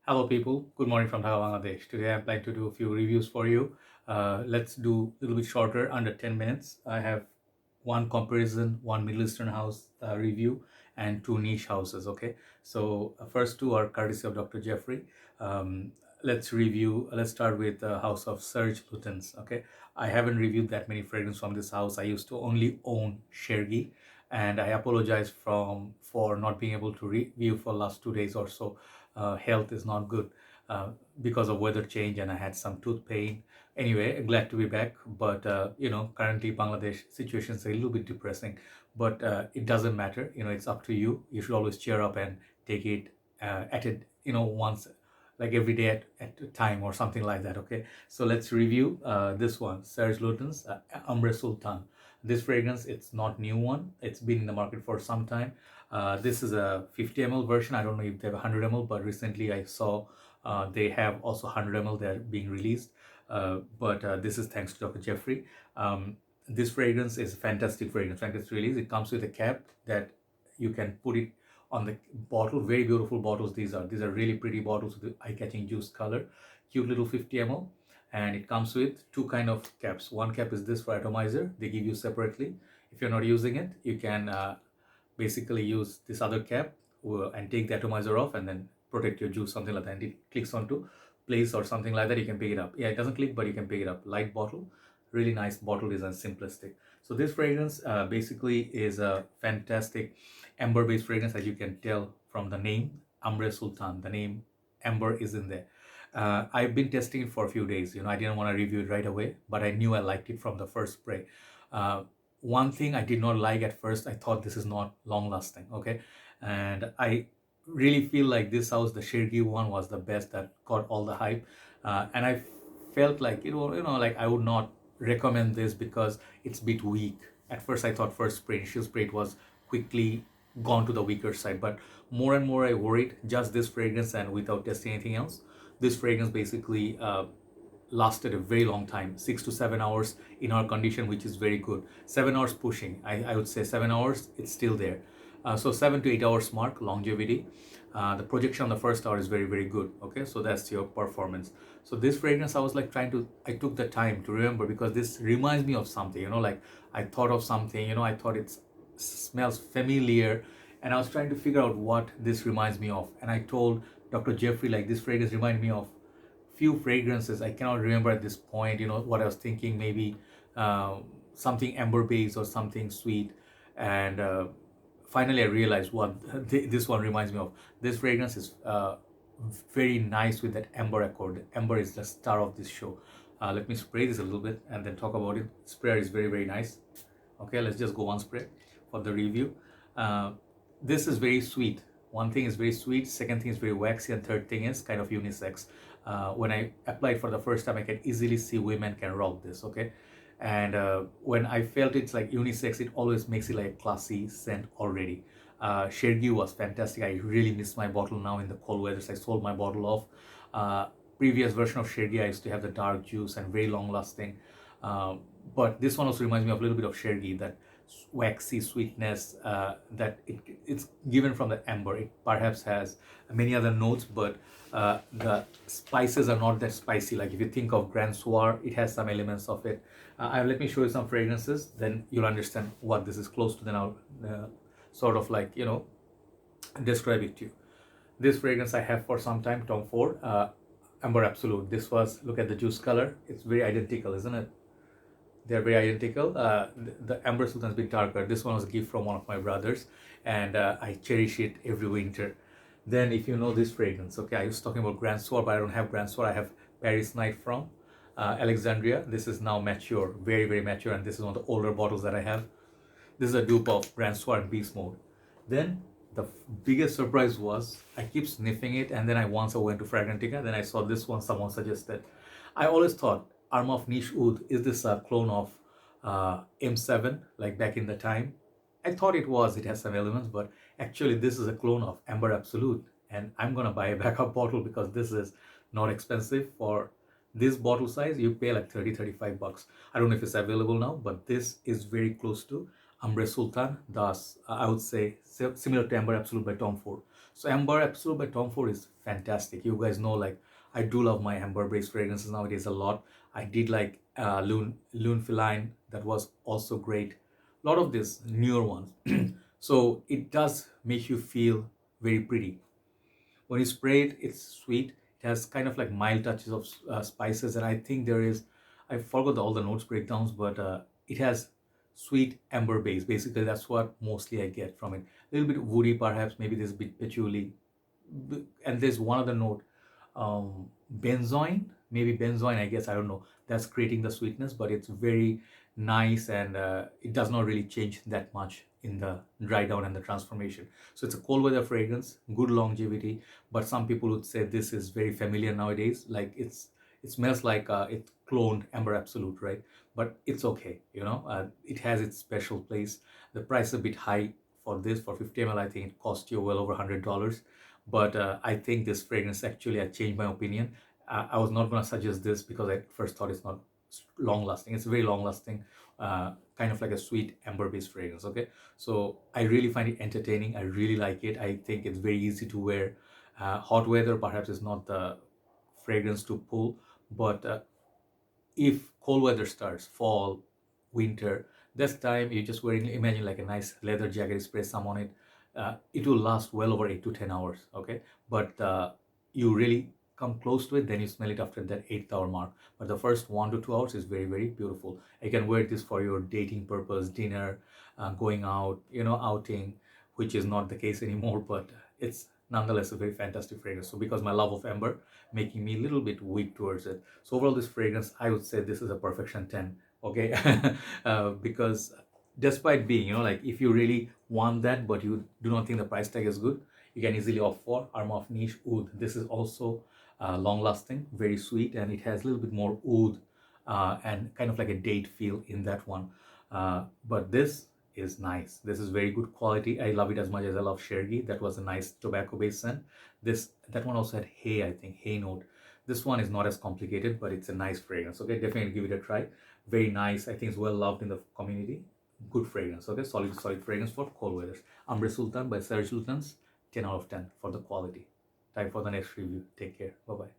Hello people, good morning from Dhaka, Bangladesh. Today I'm planning to do a few reviews for you. Let's do a little bit shorter, under 10 minutes. I have one comparison, one Middle Eastern house review, and two niche houses, okay? So first two are courtesy of Dr. Jeffrey. Um, let's start with the house of Serge Lutens, okay? I haven't reviewed that many fragrances from this house. I used to only own Shergi, and I apologize for not being able to review for last 2 days or so. Health is not good uh, because of weather change, and I had some tooth pain. Anyway, glad to be back, but currently Bangladesh situation is a little bit depressing, but it doesn't matter. It's up to you. You should always cheer up and take it at it, once, like every day at a time or something like that. Okay, so let's review this one, Serge Lutens Ambre Sultan. This fragrance, it's not new one. It's been in the market for some time. This is a 50 ml version. I don't know if they have 100 ml, but recently I saw they have also 100 ml. They're being released. But this is thanks to Dr. Jeffrey. This fragrance is a fantastic fragrance. Fantastic release. It comes with a cap that you can put it on the bottle. Very beautiful bottles these are. These are really pretty bottles with eye-catching juice color. Cute little 50 ml. And it comes with two kind of caps. One cap is this for atomizer. They give you separately. If you're not using it, you can basically use this other cap and take the atomizer off and then protect your juice, something like that. And it clicks onto place or something like that. You can pick it up. Yeah, it doesn't click, but you can pick it up. Light bottle, really nice bottle design, simplistic. So this fragrance basically is a fantastic amber based fragrance, as you can tell from the name Ambra Sultan. The name amber is in there. I've been testing it for a few days. I didn't want to review it right away, but I knew I liked it from the first spray. One thing I did not like at first, I thought this is not long lasting, okay? And I really feel like this house, the Shergi one, was the best that got all the hype. And I felt like, like I would not recommend this because it's a bit weak. At first, I thought initial spray, it was quickly gone to the weaker side. But more and more I worried, just this fragrance and without testing anything else, this fragrance basically lasted a very long time, 6 to 7 hours in our condition, which is very good. 7 hours pushing, I would say 7 hours, it's still there. So 7 to 8 hours mark longevity. The projection on the first hour is very, very good. Okay, so that's your performance. So this fragrance, I was like I took the time to remember because this reminds me of something, like I thought of something, I thought it smells familiar, and I was trying to figure out what this reminds me of. And I told Dr. Jeffrey, like, this fragrance reminded me of few fragrances. I cannot remember at this point, what I was thinking, maybe something amber based or something sweet. And finally I realized what this one reminds me of. This fragrance is very nice with that amber accord. Amber is the star of this show. Let me spray this a little bit and then talk about it. Sprayer is very, very nice. Okay, let's just go one spray for the review. This is very sweet. One thing is very sweet, second thing is very waxy, and third thing is kind of unisex. When I applied for the first time, I can easily see women can rock this, okay? And when I felt it's like unisex, it always makes it like a classy scent already. Shergi was fantastic. I really miss my bottle now in the cold weather, so I sold my bottle off. Previous version of Shergi, I used to have the dark juice and very long lasting. But this one also reminds me of a little bit of Shergi, that waxy sweetness that it's given from the amber. It perhaps has many other notes, but the spices are not that spicy. Like if you think of Grand Soir, it has some elements of it. Let me show you some fragrances, then you'll understand what this is close to. Then I'll sort of like, describe it to you. This fragrance I have for some time, Tom Ford, Amber Absolute. This was, look at the juice color. It's very identical, isn't it? They're very identical. The Ambra Sultan has been darker. This one was a gift from one of my brothers, and I cherish it every winter. Then if you know this fragrance, okay, I was talking about Grand Soir, but I don't have Grand Soir. I have Paris Night from Alexandria. This is now mature, very, very mature, and this is one of the older bottles that I have. This is a dupe of Grand Soir and Beast Mode. Then the biggest surprise was I keep sniffing it, and then I went to Fragrantica. Then I saw this one someone suggested. I always thought Arm of Niche Oud, is this a clone of M7, like back in the time? I thought it has some elements, but actually this is a clone of Amber Absolute, and I'm gonna buy a backup bottle because this is not expensive. For this bottle size, you pay like 30-35 bucks. I don't know if it's available now, but this is very close to Ambra Sultan, thus I would say similar to Amber Absolute by Tom Ford. So Amber Absolute by Tom Ford is fantastic. You guys know, like, I do love my amber based fragrances nowadays a lot. I did like Lune Feline, that was also great. A lot of these newer ones. So it does make you feel very pretty. When you spray it, it's sweet. It has kind of like mild touches of spices, and I think there is, I forgot all the notes breakdowns, but it has sweet amber base. Basically, that's what mostly I get from it. A little bit woody, perhaps. Maybe there's a bit patchouli, and there's one other note, benzoin, maybe benzoin, I guess, I don't know, that's creating the sweetness, but it's very nice, and it does not really change that much in the dry down and the transformation. So it's a cold weather fragrance, good longevity, but some people would say this is very familiar nowadays, like it smells like it cloned Amber Absolute, right? But it's okay, it has its special place. The price is a bit high for this. For 50 ml, I think it cost you well over $100. But I think this fragrance, actually, I changed my opinion. I was not going to suggest this because I first thought it's not long lasting. It's very long lasting, kind of like a sweet amber based fragrance. Okay, so I really find it entertaining. I really like it. I think it's very easy to wear. Hot weather perhaps is not the fragrance to pull, but if cold weather starts, fall, winter, this time you're just wearing, imagine like a nice leather jacket, spray some on it. It will last well over 8 to 10 hours. Okay, but you really come close to it, then you smell it after that 8th hour mark. But the first 1 to 2 hours is very, very beautiful. You can wear this for your dating purpose, dinner, going out, outing, which is not the case anymore, but it's nonetheless a very fantastic fragrance. So because my love of amber making me a little bit weak towards it, so overall this fragrance, I would say this is a perfection 10. Okay, because despite being, like, if you really want that but you do not think the price tag is good, you can easily opt for Aroma of Niche Oud. This is also long lasting, very sweet, and it has a little bit more oud and kind of like a date feel in that one. But this is nice. This is very good quality. I love it as much as I love Shergi. That was a nice tobacco based scent. That one also had hay, I think, hay note. This one is not as complicated, but it's a nice fragrance. Okay, definitely give it a try. Very nice. I think it's well loved in the community. Good fragrance. Okay, solid fragrance for cold weathers. Ambre Sultan by Serge Lutens, 10 out of 10 for the quality. Time for the next review. Take care. Bye bye.